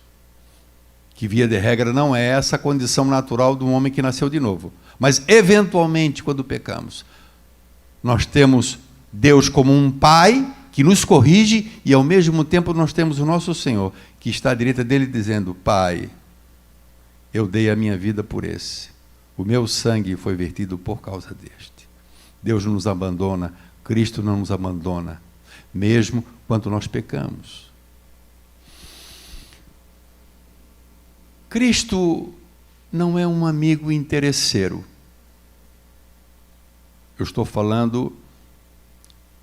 que via de regra não é essa a condição natural de um homem que nasceu de novo, mas eventualmente quando pecamos, nós temos Deus como um Pai que nos corrige e ao mesmo tempo nós temos o nosso Senhor que está à direita dele dizendo, Pai, eu dei a minha vida por esse, o meu sangue foi vertido por causa deste. Deus não nos abandona, Cristo não nos abandona, mesmo quando nós pecamos. Cristo não é um amigo interesseiro. Eu estou falando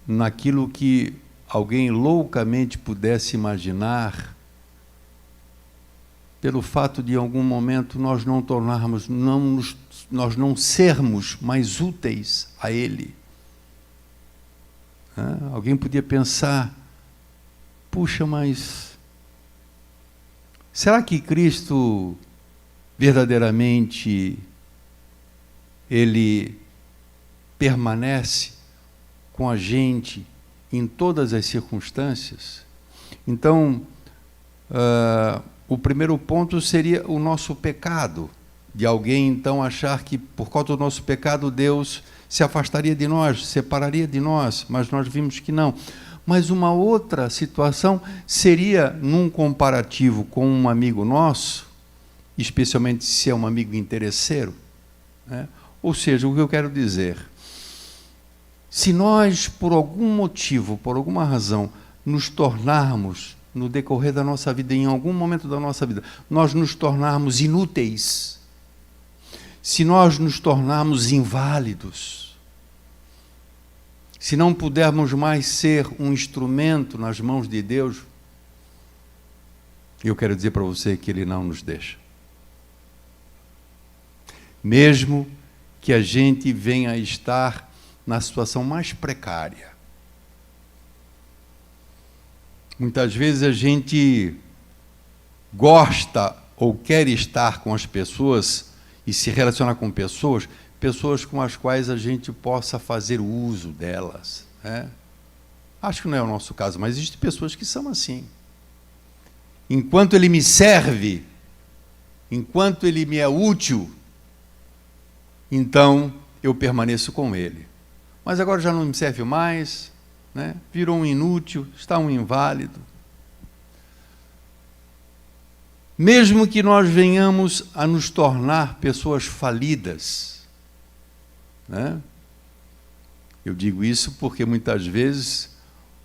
naquilo que alguém loucamente pudesse imaginar, pelo fato de em algum momento nós nós não sermos mais úteis a Ele. Alguém podia pensar, puxa, mas será que Cristo verdadeiramente Ele permanece com a gente em todas as circunstâncias? Então, o primeiro ponto seria o nosso pecado, de alguém então achar que por causa do nosso pecado Deus se afastaria de nós, separaria de nós, mas nós vimos que não. Mas uma outra situação seria num comparativo com um amigo nosso, especialmente se é um amigo interesseiro, né? Ou seja, o que eu quero dizer, se nós, por algum motivo, por alguma razão, nos tornarmos, no decorrer da nossa vida, em algum momento da nossa vida, nós nos tornarmos inúteis, se nós nos tornarmos inválidos, se não pudermos mais ser um instrumento nas mãos de Deus, eu quero dizer para você que Ele não nos deixa. Mesmo que a gente venha a estar na situação mais precária. Muitas vezes a gente gosta ou quer estar com as pessoas e se relacionar com pessoas com as quais a gente possa fazer uso delas, né? Acho que não é o nosso caso, mas existem pessoas que são assim. Enquanto ele me serve, enquanto ele me é útil, então eu permaneço com ele. Mas agora já não me serve mais, né? Virou um inútil, está um inválido. Mesmo que nós venhamos a nos tornar pessoas falidas, né? Eu digo isso porque muitas vezes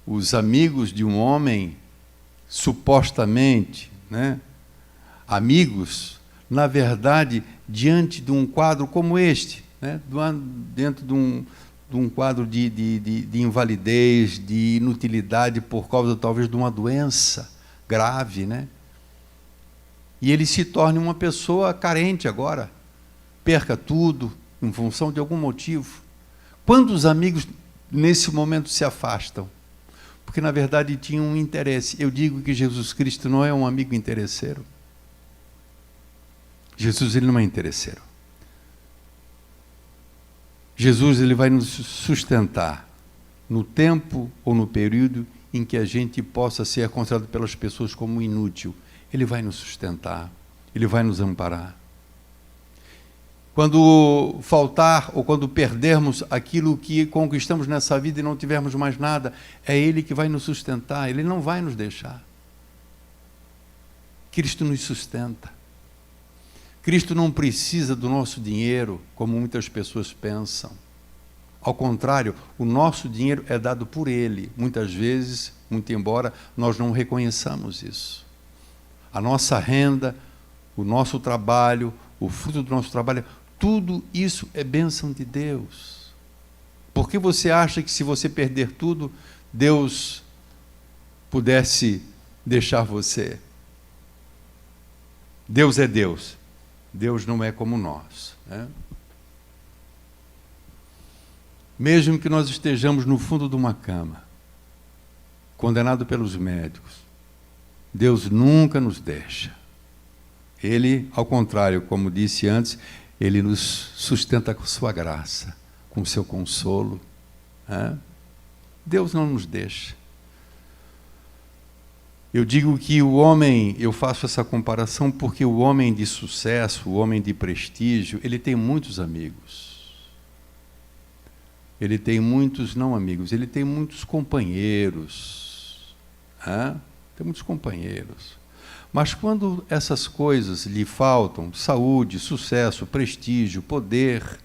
os amigos de um homem, supostamente, né, amigos, na verdade, diante de um quadro como este, né, dentro de um quadro de invalidez, de inutilidade por causa talvez de uma doença grave, né? E ele se torne uma pessoa carente agora, perca tudo em função de algum motivo. Quantos amigos nesse momento se afastam? Porque na verdade tinham um interesse. Eu digo que Jesus Cristo não é um amigo interesseiro. Jesus, ele não é interesseiro. Jesus, ele vai nos sustentar no tempo ou no período em que a gente possa ser considerado pelas pessoas como inútil. Ele vai nos sustentar, ele vai nos amparar. Quando faltar ou quando perdermos aquilo que conquistamos nessa vida e não tivermos mais nada, é Ele que vai nos sustentar, Ele não vai nos deixar. Cristo nos sustenta. Cristo não precisa do nosso dinheiro, como muitas pessoas pensam. Ao contrário, o nosso dinheiro é dado por Ele. Muitas vezes, muito embora nós não reconheçamos isso. A nossa renda, o nosso trabalho, o fruto do nosso trabalho, tudo isso é bênção de Deus. Por que você acha que se você perder tudo, Deus pudesse deixar você? Deus é Deus. Deus não é como nós, né? Mesmo que nós estejamos no fundo de uma cama, condenado pelos médicos, Deus nunca nos deixa. Ele, ao contrário, como disse antes, Ele nos sustenta com sua graça, com seu consolo, né? Deus não nos deixa. Eu digo que o homem, eu faço essa comparação porque o homem de sucesso, o homem de prestígio, ele tem muitos amigos. Ele tem muitos não amigos, ele tem muitos companheiros, né? Tem muitos companheiros. Mas quando essas coisas lhe faltam, saúde, sucesso, prestígio, poder,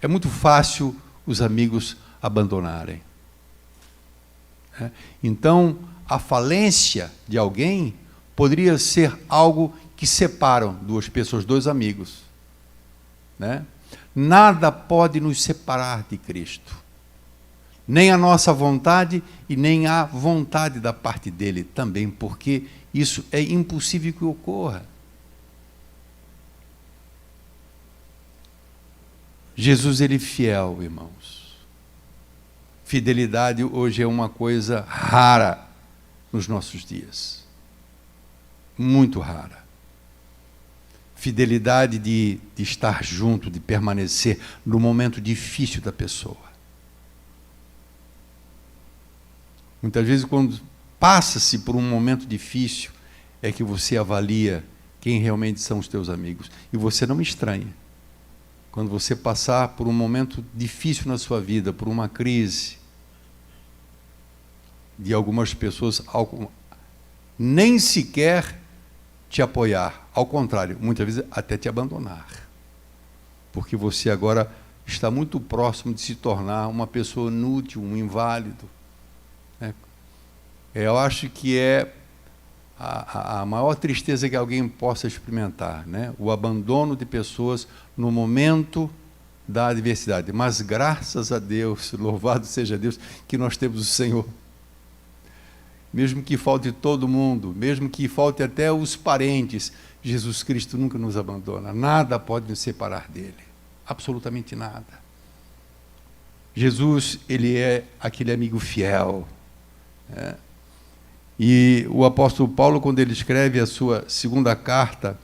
é muito fácil os amigos abandonarem. Então, a falência de alguém poderia ser algo que separam duas pessoas, dois amigos, né? Nada pode nos separar de Cristo. Nem a nossa vontade e nem a vontade da parte dele também, porque isso é impossível que ocorra. Jesus, ele é fiel, irmãos. Fidelidade hoje é uma coisa rara nos nossos dias. Muito rara. Fidelidade de estar junto, de permanecer no momento difícil da pessoa. Muitas vezes, quando passa-se por um momento difícil, é que você avalia quem realmente são os teus amigos. E você não me estranha. Quando você passar por um momento difícil na sua vida, por uma crise, de algumas pessoas nem sequer te apoiar. Ao contrário, muitas vezes até te abandonar. Porque você agora está muito próximo de se tornar uma pessoa inútil, um inválido. Eu acho que é a maior tristeza que alguém possa experimentar, né? O abandono de pessoas no momento da adversidade. Mas graças a Deus, louvado seja Deus, que nós temos o Senhor. Mesmo que falte todo mundo, mesmo que falte até os parentes, Jesus Cristo nunca nos abandona. Nada pode nos separar dele. Absolutamente nada. Jesus, ele é aquele amigo fiel. E o apóstolo Paulo, quando ele escreve a sua segunda carta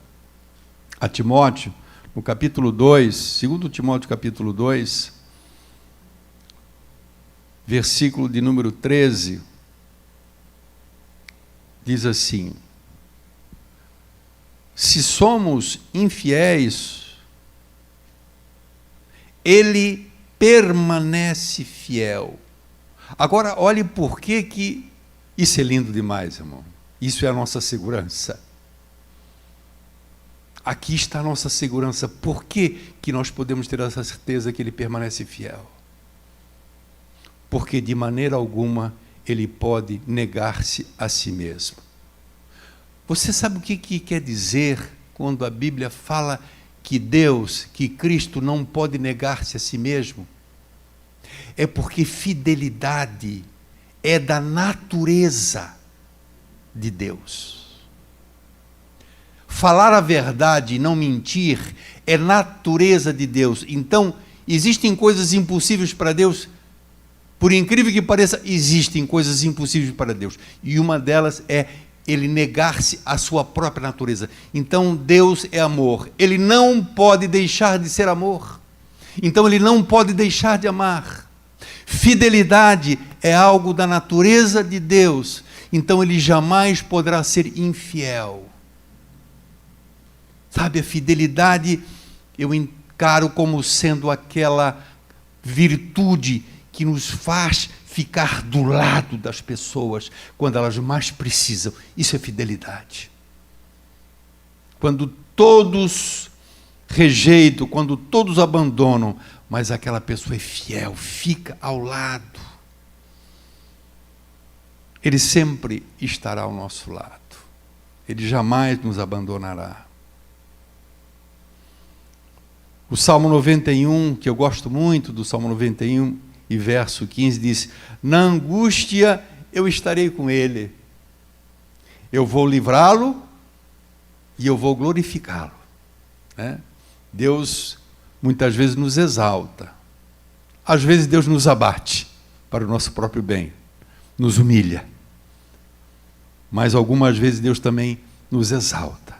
a Timóteo, no capítulo 2, 2 Timóteo capítulo 2, versículo de número 13, diz assim: se somos infiéis, ele permanece fiel. Agora, olhe por que isso é lindo demais, irmão. Isso é a nossa segurança. Aqui está a nossa segurança. Por que nós podemos ter essa certeza que ele permanece fiel? Porque de maneira alguma ele pode negar-se a si mesmo. Você sabe o que quer dizer quando a Bíblia fala que Deus, que Cristo não pode negar-se a si mesmo? É porque fidelidade é da natureza de Deus. Falar a verdade e não mentir é natureza de Deus. Então, existem coisas impossíveis para Deus? Por incrível que pareça, existem coisas impossíveis para Deus. E uma delas é ele negar-se à sua própria natureza. Então, Deus é amor. Ele não pode deixar de ser amor. Então, ele não pode deixar de amar. Fidelidade é algo da natureza de Deus. Então, ele jamais poderá ser infiel. Sabe, a fidelidade eu encaro como sendo aquela virtude que nos faz ficar do lado das pessoas quando elas mais precisam. Isso é fidelidade. Quando todos rejeitam, quando todos abandonam, mas aquela pessoa é fiel, fica ao lado. Ele sempre estará ao nosso lado. Ele jamais nos abandonará. O Salmo 91, que eu gosto muito do Salmo 91, e verso 15 diz: na angústia eu estarei com ele, eu vou livrá-lo e eu vou glorificá-lo. Deus muitas vezes nos exalta, às vezes Deus nos abate para o nosso próprio bem, nos humilha, mas algumas vezes Deus também nos exalta.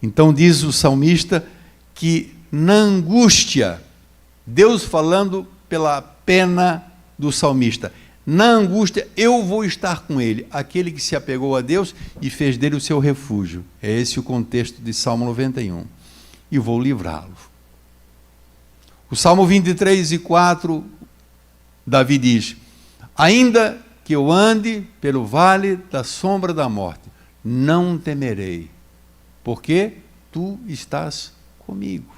Então diz o salmista que na angústia, Deus falando pela pena do salmista, na angústia eu vou estar com ele, aquele que se apegou a Deus e fez dele o seu refúgio. É esse o contexto de Salmo 91. E vou livrá-lo. O Salmo 23 e 4, Davi diz: ainda que eu ande pelo vale da sombra da morte, não temerei, porque tu estás comigo.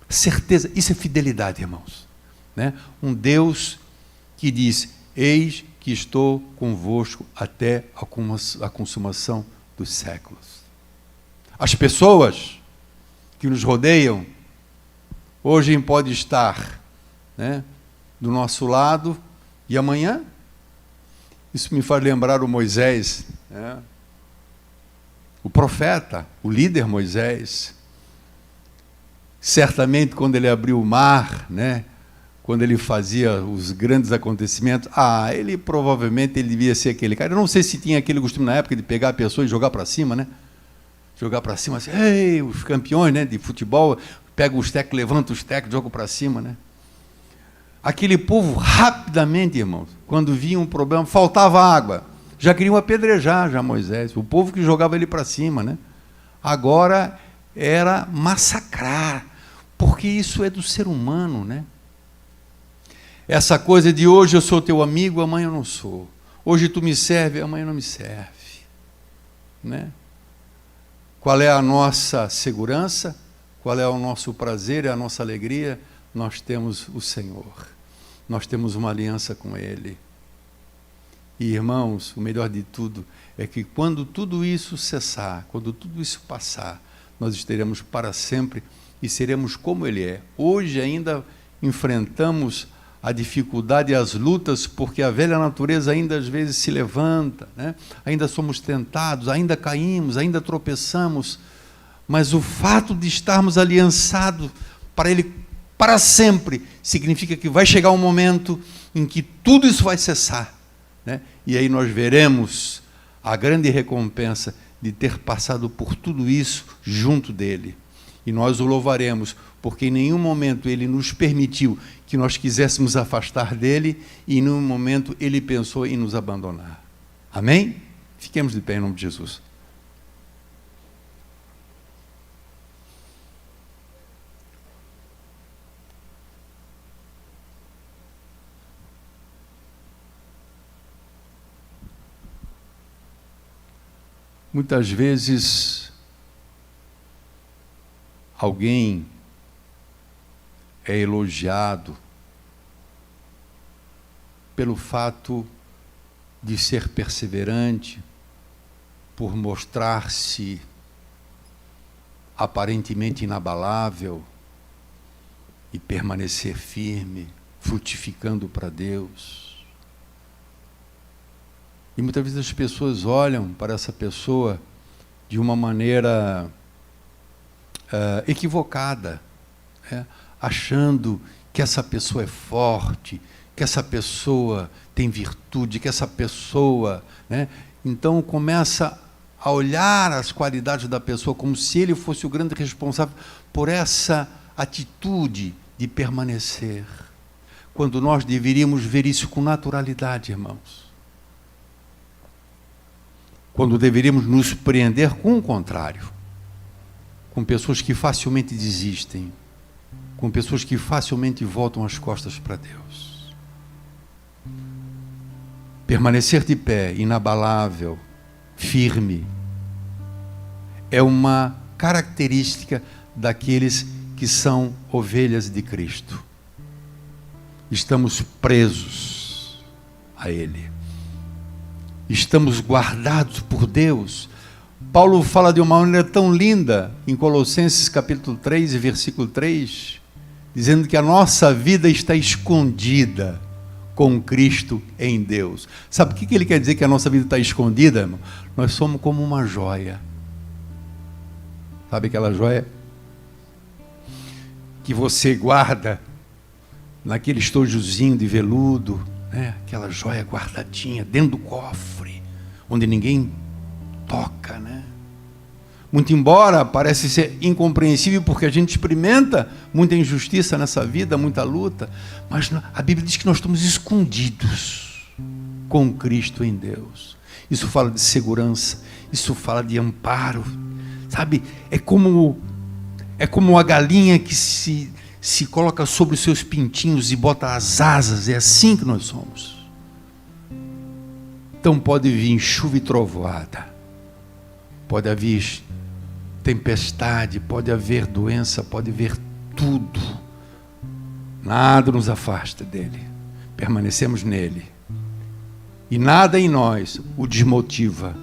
Certeza, isso é fidelidade, irmãos. Um Deus que diz: eis que estou convosco até a consumação dos séculos. As pessoas que nos rodeiam hoje podem estar do nosso lado e amanhã. Isso me faz lembrar o Moisés, o profeta, o líder Moisés. Certamente, quando ele abriu o mar, quando ele fazia os grandes acontecimentos, ele provavelmente ele devia ser aquele cara. Eu não sei se tinha aquele costume na época de pegar a pessoa e jogar para cima, né? Jogar para cima assim, ei, os campeões, né, de futebol, pega os tecos, levanta os tecos, joga para cima, né? Aquele povo, rapidamente, irmãos, quando via um problema, faltava água, já queriam apedrejar já Moisés, o povo que jogava ele para cima, né? Agora era massacrar, porque isso é do ser humano, né? Essa coisa de hoje eu sou teu amigo, amanhã eu não sou. Hoje tu me serve, amanhã não me serve, né? Qual é a nossa segurança? Qual é o nosso prazer e a nossa alegria? Nós temos o Senhor. Nós temos uma aliança com Ele. E, irmãos, o melhor de tudo é que quando tudo isso cessar, quando tudo isso passar, nós estaremos para sempre e seremos como Ele é. Hoje ainda enfrentamos a dificuldade e as lutas, porque a velha natureza ainda às vezes se levanta, né? Ainda somos tentados, ainda caímos, ainda tropeçamos, mas o fato de estarmos aliançados para Ele para sempre, significa que vai chegar um momento em que tudo isso vai cessar, né? E aí nós veremos a grande recompensa de ter passado por tudo isso junto dEle. E nós o louvaremos, porque em nenhum momento Ele nos permitiu que nós quiséssemos afastar dEle, e em nenhum momento Ele pensou em nos abandonar. Amém? Fiquemos de pé em nome de Jesus. Muitas vezes alguém é elogiado pelo fato de ser perseverante, por mostrar-se aparentemente inabalável e permanecer firme, frutificando para Deus. E muitas vezes as pessoas olham para essa pessoa de uma maneira equivocada, né? Achando que essa pessoa é forte, que essa pessoa tem virtude, que essa pessoa, né? Então começa a olhar as qualidades da pessoa como se ele fosse o grande responsável por essa atitude de permanecer, quando nós deveríamos ver isso com naturalidade, irmãos. Quando deveríamos nos prender com o contrário, com pessoas que facilmente desistem, com pessoas que facilmente voltam as costas para Deus. Permanecer de pé, inabalável, firme, é uma característica daqueles que são ovelhas de Cristo. Estamos presos a Ele. Estamos guardados por Deus. Paulo fala de uma maneira tão linda em Colossenses capítulo 3 e versículo 3, dizendo que a nossa vida está escondida com Cristo em Deus. Sabe o que ele quer dizer que a nossa vida está escondida, irmão? Nós somos como uma joia. Sabe aquela joia que você guarda naquele estojozinho de veludo, né? Aquela joia guardadinha dentro do cofre, onde ninguém toca, né? Muito embora parece ser incompreensível, porque a gente experimenta muita injustiça nessa vida, muita luta, mas a Bíblia diz que nós estamos escondidos com Cristo em Deus. Isso fala de segurança, isso fala de amparo, sabe? É como a galinha que se coloca sobre os seus pintinhos e bota as asas. É assim que nós somos. Então pode vir chuva e trovoada, pode haver tempestade, pode haver doença, pode haver tudo, nada nos afasta dele, permanecemos nele, e nada em nós o desmotiva,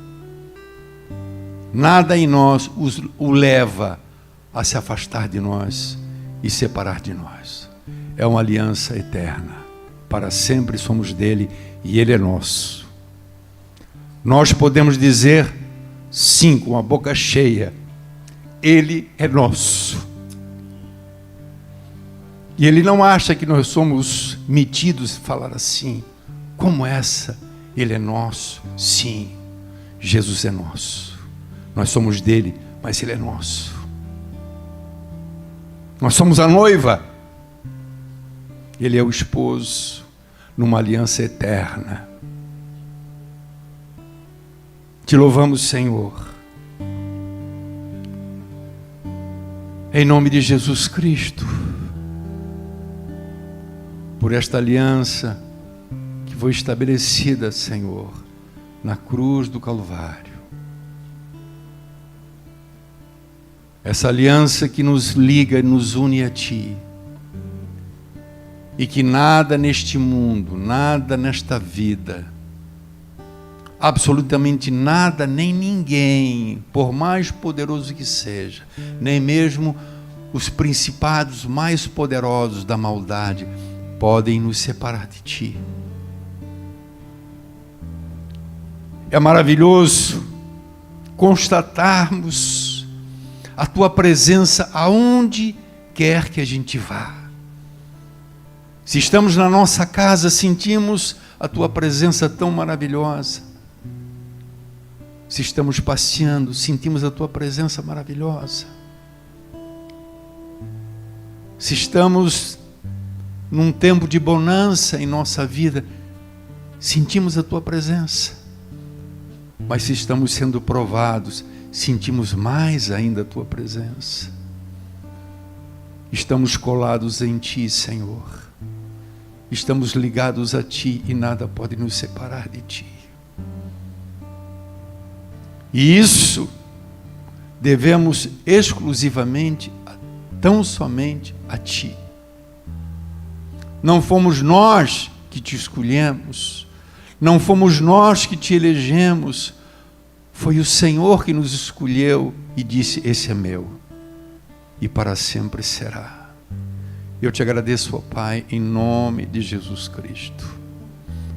nada em nós o leva a se afastar de nós e separar de nós. É uma aliança eterna, para sempre somos dele e ele é nosso. Nós podemos dizer sim, com a boca cheia, ele é nosso. E Ele não acha que nós somos metidos a falar assim, como essa, Ele é nosso. Sim, Jesus é nosso. Nós somos dele, mas Ele é nosso. Nós somos a noiva. Ele é o esposo, numa aliança eterna. Te louvamos, Senhor. Em nome de Jesus Cristo, por esta aliança que foi estabelecida, Senhor, na cruz do Calvário. Essa aliança que nos liga e nos une a Ti. E que nada neste mundo, nada nesta vida, absolutamente nada, nem ninguém, por mais poderoso que seja, nem mesmo os principados mais poderosos da maldade, podem nos separar de Ti. É maravilhoso constatarmos a Tua presença aonde quer que a gente vá. Se estamos na nossa casa, sentimos a Tua presença tão maravilhosa. Se estamos passeando, sentimos a Tua presença maravilhosa. Se estamos num tempo de bonança em nossa vida, sentimos a Tua presença. Mas se estamos sendo provados, sentimos mais ainda a Tua presença. Estamos colados em Ti, Senhor. Estamos ligados a Ti e nada pode nos separar de Ti. E isso devemos exclusivamente, tão somente a Ti. Não fomos nós que Te escolhemos, não fomos nós que Te elegemos, foi o Senhor que nos escolheu e disse: esse é meu, e para sempre será. Eu Te agradeço, ó Pai, em nome de Jesus Cristo,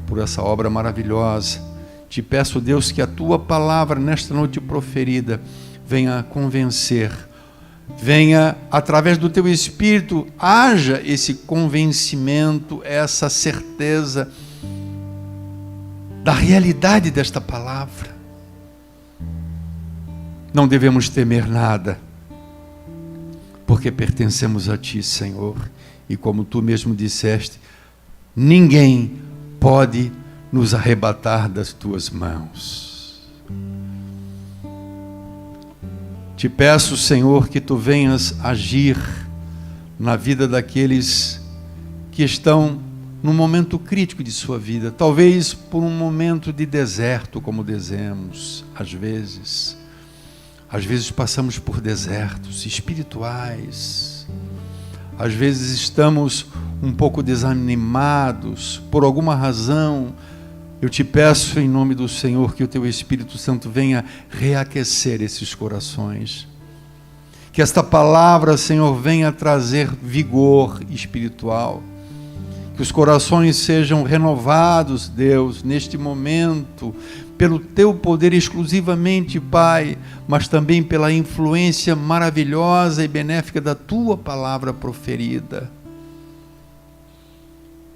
por essa obra maravilhosa. Te peço, Deus, que a Tua palavra nesta noite proferida venha convencer, venha, através do Teu Espírito, haja esse convencimento, essa certeza da realidade desta palavra. Não devemos temer nada, porque pertencemos a Ti, Senhor, e como Tu mesmo disseste, ninguém pode nos arrebatar das Tuas mãos. Te peço, Senhor, que Tu venhas agir na vida daqueles que estão num momento crítico de sua vida, talvez por um momento de deserto, como dizemos, às vezes passamos por desertos espirituais, às vezes estamos um pouco desanimados, por alguma razão. Eu Te peço em nome do Senhor que o Teu Espírito Santo venha reaquecer esses corações, que esta palavra, Senhor, venha trazer vigor espiritual, que os corações sejam renovados, Deus, neste momento, pelo Teu poder exclusivamente, Pai, mas também pela influência maravilhosa e benéfica da Tua palavra proferida.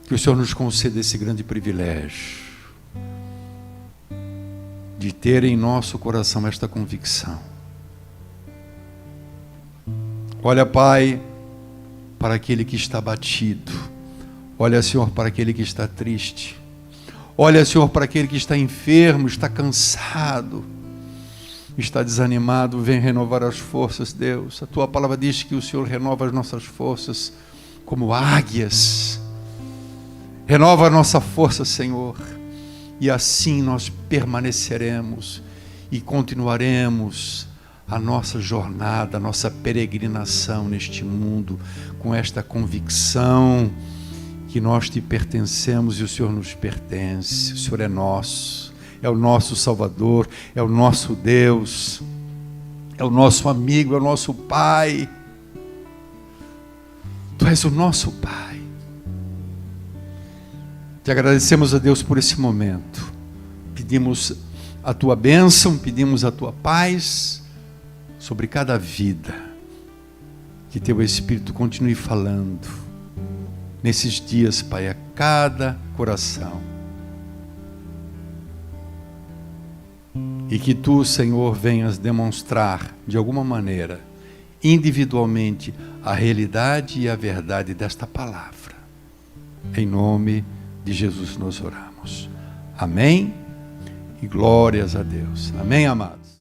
Que o Senhor nos conceda esse grande privilégio de ter em nosso coração esta convicção. Olha, Pai, para aquele que está abatido. Olha, Senhor, para aquele que está triste. Olha, Senhor, para aquele que está enfermo, está cansado, está desanimado. Vem renovar as forças, Deus. A Tua palavra diz que o Senhor renova as nossas forças como águias. Renova a nossa força, Senhor. E assim nós permaneceremos e continuaremos a nossa jornada, a nossa peregrinação neste mundo, com esta convicção que nós Te pertencemos e o Senhor nos pertence. O Senhor é nosso, é o nosso Salvador, é o nosso Deus, é o nosso amigo, é o nosso Pai. Tu és o nosso Pai. Te agradecemos, a Deus, por esse momento. Pedimos a Tua bênção, pedimos a Tua paz sobre cada vida. Que Teu Espírito continue falando, nesses dias, Pai, a cada coração. E que Tu, Senhor, venhas demonstrar, de alguma maneira, individualmente, a realidade e a verdade desta palavra. Em nome de Jesus nós oramos. Amém? E glórias a Deus. Amém, amados?